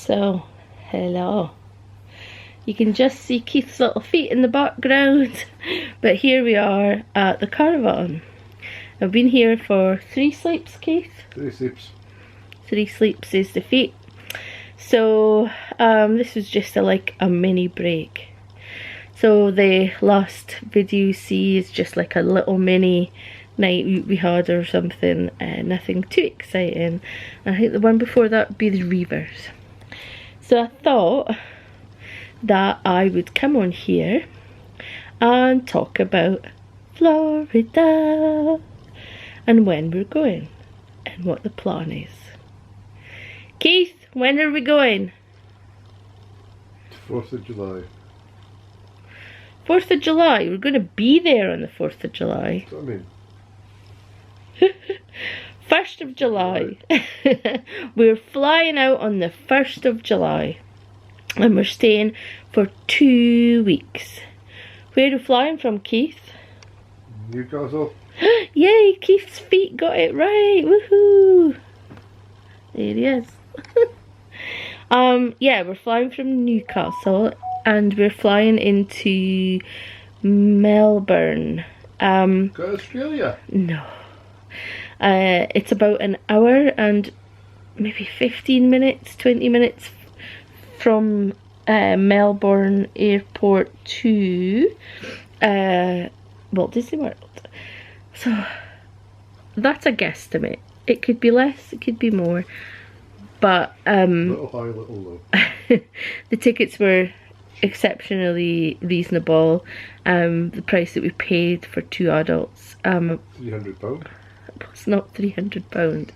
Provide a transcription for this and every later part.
So, hello. You can just see Keith's little feet in the background, but here we are at the caravan. I've been here for 3 sleeps, Keith? 3 sleeps. 3 sleeps is the feet. So, this was just like a mini break. So the last video you see is just like a little mini night we had or something, nothing too exciting. I think the one before that would be the Reavers. So I thought that I would come on here and talk about Florida and when we're going and what the plan is. Keith, when are we going? 4th of July. 4th of July? We're going to be there on the 4th of July. That's what I mean. 1st of July. We're flying out on the 1st of July. And we're staying for 2 weeks. Where are you flying from, Keith? Newcastle. Yay, Keith's feet got it right. Woohoo. There he is. Yeah, we're flying from Newcastle and we're flying into Melbourne. Go to Australia? No. It's about an hour and maybe 15 minutes, 20 minutes from Melbourne Airport to Walt Disney World. So that's a guesstimate. It could be less, it could be more, but little high, little low. the tickets were exceptionally reasonable. The price that we paid for 2 adults, £300. it's not £300.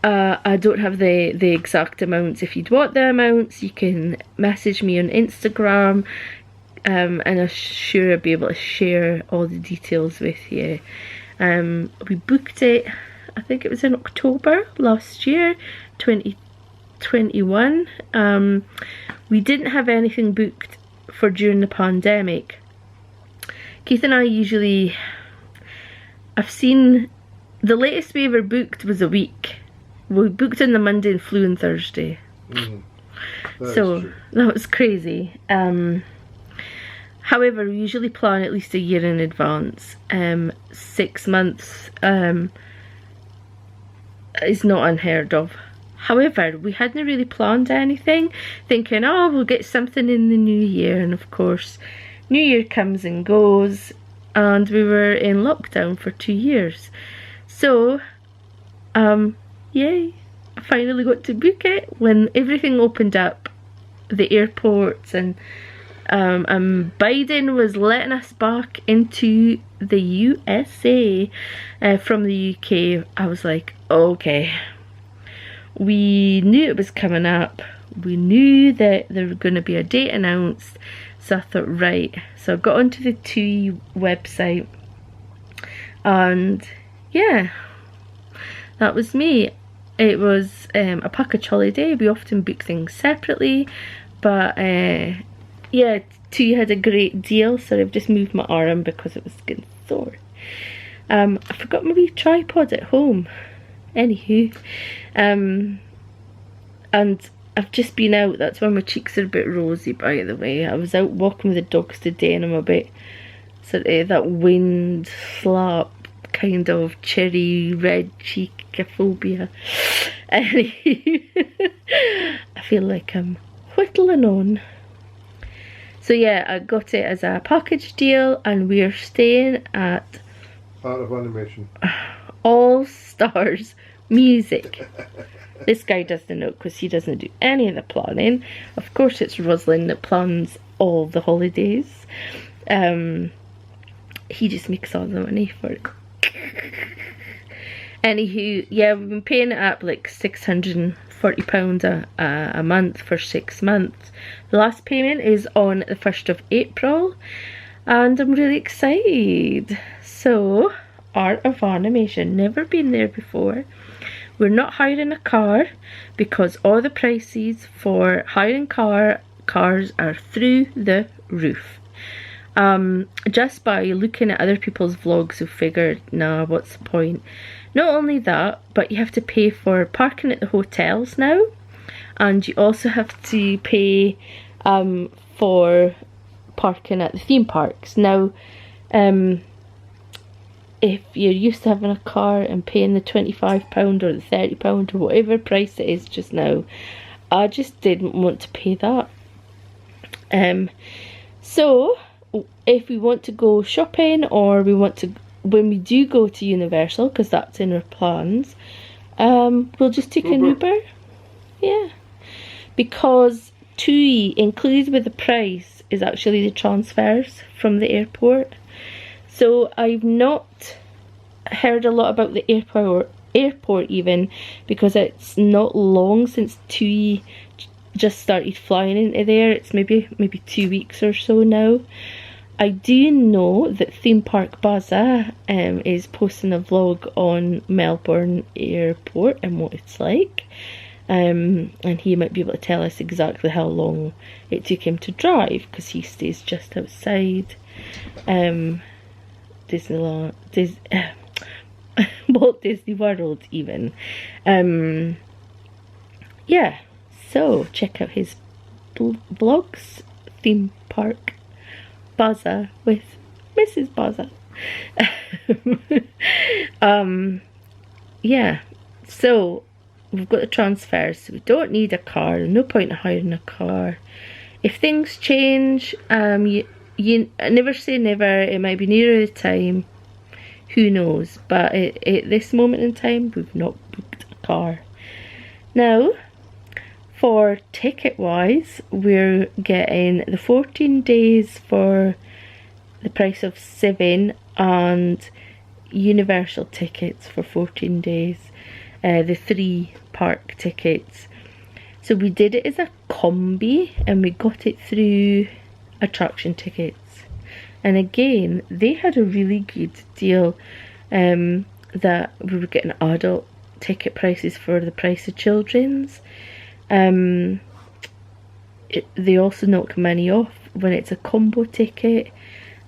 I don't have the exact amounts. If you'd want the amounts, you can message me on Instagram, and I'm sure I'll be able to share all the details with you. We booked it, I think it was in October last year, 2021. We didn't have anything booked for during the pandemic. Keith and I usually, I've seen, the latest we ever booked was a week. We booked on the Monday and flew on Thursday. So that was crazy. However, we usually plan at least a year in advance. 6 months is not unheard of. However, we hadn't really planned anything, thinking, oh, we'll get something in the new year. And of course, New Year comes and goes, and we were in lockdown for 2 years. So, yay, I finally got to book it when everything opened up, the airports, and Biden was letting us back into the USA from the UK. I was like, okay. We knew it was coming up. We knew that there was going to be a date announced. So I thought, right. So I got onto the TUI website. And yeah, that was me. It was a package holiday. We often book things separately. But yeah, TUI had a great deal. So I've just moved my arm because it was getting sore. I forgot my wee tripod at home. Anywho, and I've just been out. That's why my cheeks are a bit rosy, by the way. I was out walking with the dogs today and I'm a bit sort of that wind slap kind of cherry red cheek phobia. Anyway, I feel like I'm whittling on. So yeah, I got it as a package deal and we're staying at Art of Animation. All Stars Music. This guy doesn't know because he doesn't do any of the planning. Of course it's Rosalind that plans all the holidays. He just makes all the money for it. Anywho, yeah, we've been paying it up like £640 a month for 6 months. The last payment is on the 1st of April and I'm really excited. So, Art of Animation, never been there before. We're not hiring a car because all the prices for hiring cars are through the roof. Just by looking at other people's vlogs, we figured, nah, what's the point? Not only that, but you have to pay for parking at the hotels now, and you also have to pay for parking at the theme parks. Now, if you're used to having a car and paying the £25 or the £30 or whatever price it is just now, I just didn't want to pay that. So if we want to go shopping, or we want to, when we do go to Universal, because that's in our plans, we'll just take an Uber. Yeah, because TUI, included with the price, is actually the transfers from the airport. So I've not heard a lot about the airport even, because it's not long since TUI just started flying into there. It's maybe 2 weeks or so now. I do know that Theme Park Baza is posting a vlog on Melbourne Airport and what it's like. And he might be able to tell us exactly how long it took him to drive, because he stays just outside Disneyland, Walt Disney World even. Yeah, so check out his vlogs, Theme Park Baza with Mrs. Baza. Yeah, so we've got the transfers, so we don't need a car. There's no point in hiring a car. If things change, you never say never. It might be nearer the time, who knows, but at this moment in time, we've not booked a car. Now, for ticket wise, we're getting the 14 days for the price of 7, and Universal tickets for 14 days, the 3 park tickets. So we did it as a combi, and we got it through attraction tickets. And again, they had a really good deal, that we were getting adult ticket prices for the price of children's. They also knock money off when it's a combo ticket.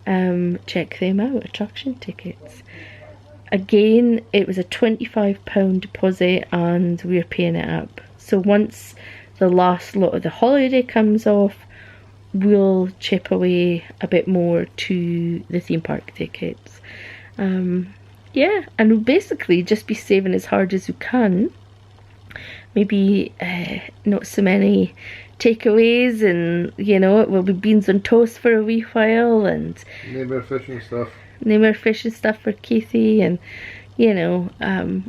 Check them out, attraction tickets. Again, it was a £25 deposit, and we're paying it up. So once the last lot of the holiday comes off, we'll chip away a bit more to the theme park tickets. Yeah, and we'll basically just be saving as hard as we can. Maybe not so many takeaways, and you know, it will be beans on toast for a wee while, and no more fish and stuff. No more fish and stuff for Keithy, and you know,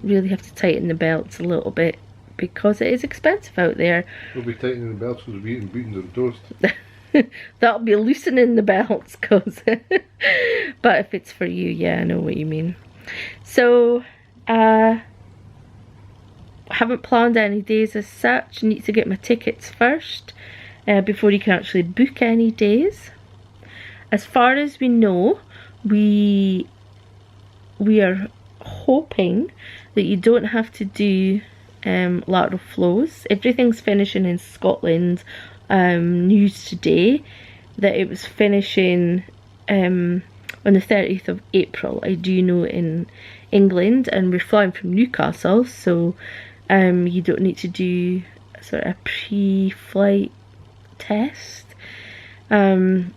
really have to tighten the belts a little bit, because it is expensive out there. We'll be tightening the belts because we're eating beans on toast. That'll be loosening the belts, cause but if it's for you, yeah, I know what you mean. So haven't planned any days as such. Need to get my tickets first before you can actually book any days. As far as we know, we are hoping that you don't have to do lateral flows. Everything's finishing in Scotland. News today that it was finishing on the 30th of April. I do know in England, and we're flying from Newcastle, so you don't need to do sort of a pre-flight test. I'm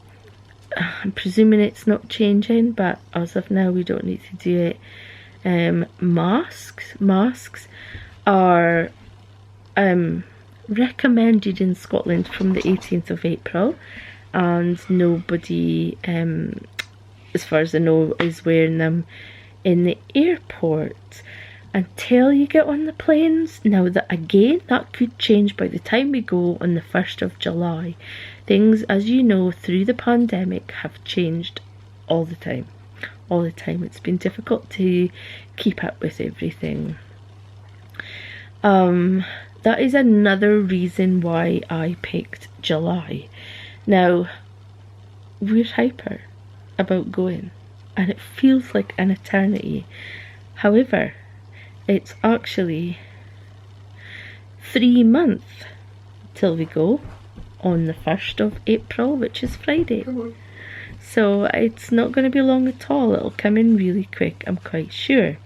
presuming it's not changing, but as of now we don't need to do it. Masks are recommended in Scotland from the 18th of April, and nobody, as far as I know, is wearing them in the airport until you get on the planes. Now that again, that could change by the time we go on the 1st of July. Things, as you know, through the pandemic have changed all the time. All the time. It's been difficult to keep up with everything. That is another reason why I picked July. Now, we're hyper about going, and it feels like an eternity. However, it's actually 3 months till we go on the 1st of April, which is Friday. So it's not going to be long at all. It'll come in really quick, I'm quite sure.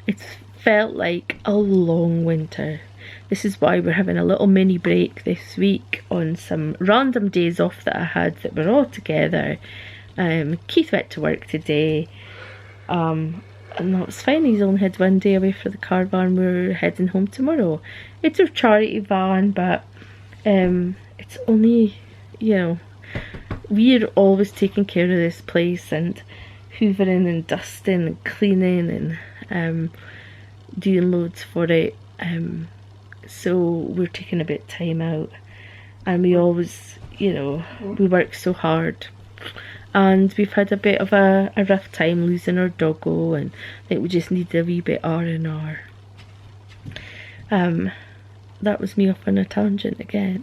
It's felt like a long winter. This is why we're having a little mini break this week on some random days off that I had that were all together. Keith went to work today, and that was fine. He's only had one day away for the caravan. We're heading home tomorrow. It's a charity van, but it's only, you know, we're always taking care of this place and hoovering and dusting and cleaning and doing loads for it. So we're taking a bit of time out, and we always, you know, we work so hard, and we've had a bit of a rough time losing our doggo, and I think we just need a wee bit R&R. That was me off on a tangent again.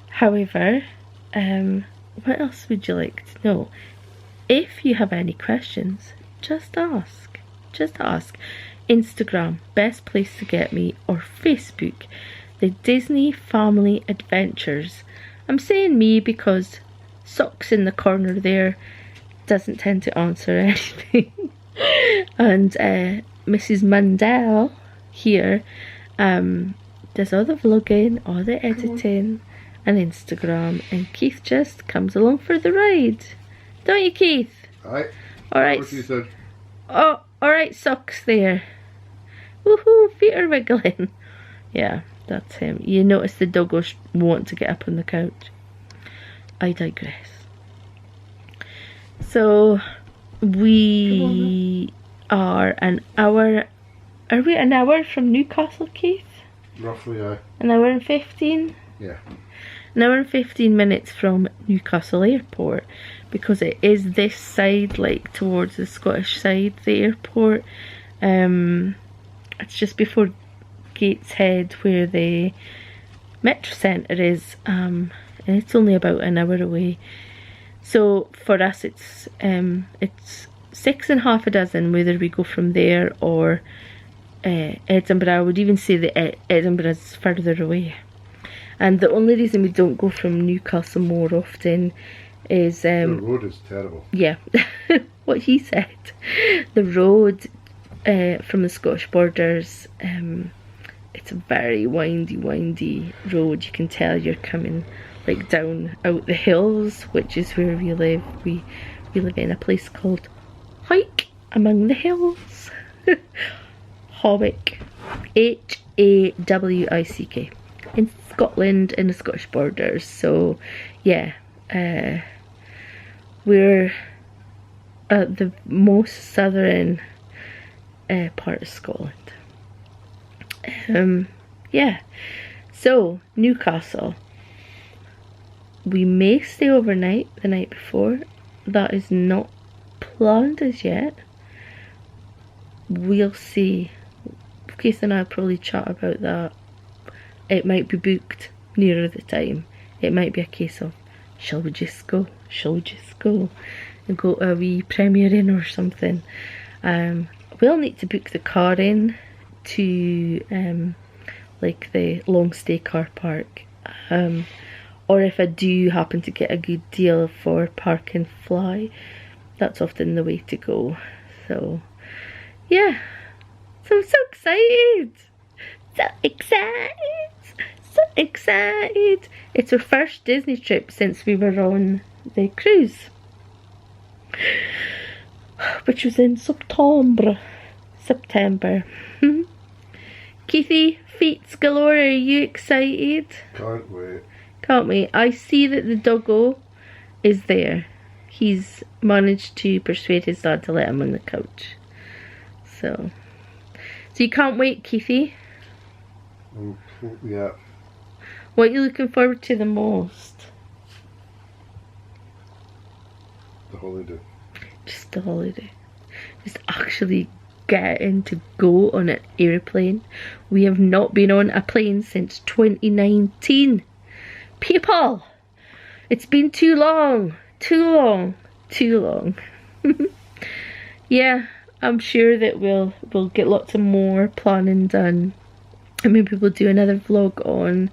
However, what else would you like to know? If you have any questions, just ask. Just ask. Instagram, best place to get me, or Facebook, the Disney Family Adventures. I'm saying me because Socks in the corner there doesn't tend to answer anything. And Mrs. Mundell here does all the vlogging, all the editing, and Instagram, and Keith just comes along for the ride. Don't you, Keith? Aye. Alright. What you said. Oh, alright, Socks there. Woohoo, feet are wiggling. Yeah, that's him. You notice the doggos want to get up on the couch. I digress. So, we are an hour... Are we an hour from Newcastle, Keith? Roughly, aye. An hour and 15? Yeah. An hour and 15 minutes from Newcastle Airport, because it is this side, like towards the Scottish side, the airport. It's just before Gateshead, where the Metro Centre is, and it's only about an hour away. So for us, it's 6.5 a dozen whether we go from there or Edinburgh. I would even say that Edinburgh is further away. And the only reason we don't go from Newcastle more often is... the road is terrible. Yeah, what he said. The road from the Scottish borders, it's a very windy road. You can tell you're coming like down out the hills, which is where we live. We live in a place called Hike Among the Hills. Hawick. Hawick. In Scotland, in the Scottish borders. So yeah, we're at the most southern part of Scotland. Yeah, so Newcastle, we may stay overnight the night before. That is not planned as yet. We'll see. Keith and I will probably chat about that. It might be booked nearer the time. It might be a case of, shall we just go? Shall we just go? And go to a wee premiering or something. We'll need to book the car in to like the long stay car park. Or if I do happen to get a good deal for park and fly, that's often the way to go. So yeah, so I'm so excited. So excited. So excited. It's our first Disney trip since we were on the cruise, which was in September. Keithy, feats galore, are you excited? Can't wait. Can't wait. I see that the doggo is there. He's managed to persuade his dad to let him on the couch. So you can't wait, Keithy? Yeah. What are you looking forward to the most? The holiday. Just the holiday. Just actually getting to go on an airplane. We have not been on a plane since 2019. People! It's been too long. Too long. Too long. Yeah, I'm sure that we'll get lots of more planning done. I mean, we'll do another vlog on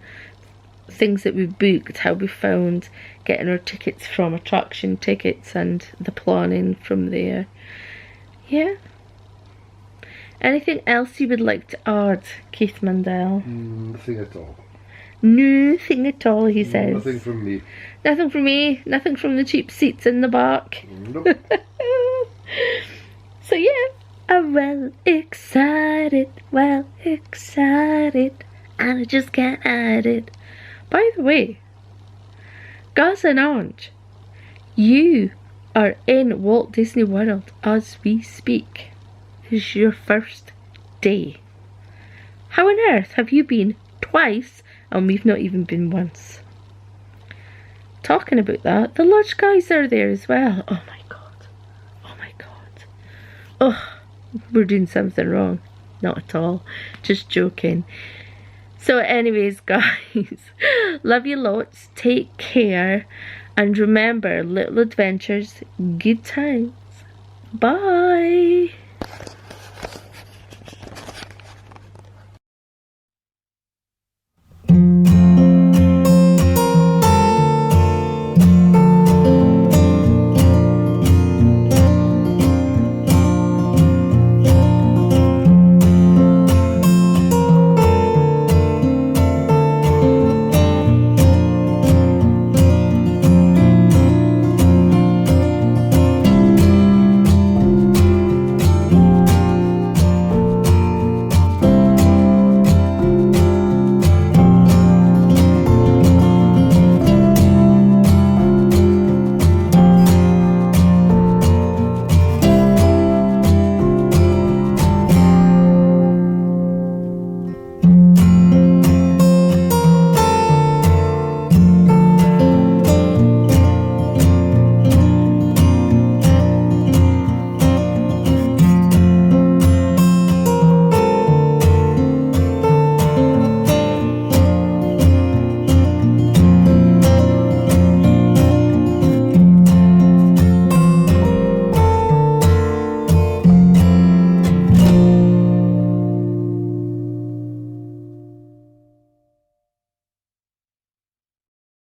things that we booked, how we found getting our tickets from attraction tickets and the planning from there. Yeah. Anything else you would like to add, Keith Mandel? Nothing at all. Nothing at all, he says. Nothing from me. Nothing from me. Nothing from the cheap seats in the back. Nope. So yeah, I'm well excited, and I just can't hide it. By the way, Gus and Ange, you are in Walt Disney World as we speak. This is your first day. How on earth have you been twice and we've not even been once? Talking about that, the large guys are there as well. Oh my god. Oh my god. Oh, we're doing something wrong. Not at all. Just joking. So anyways, guys, love you lots. Take care. And remember, little adventures, good times. Bye.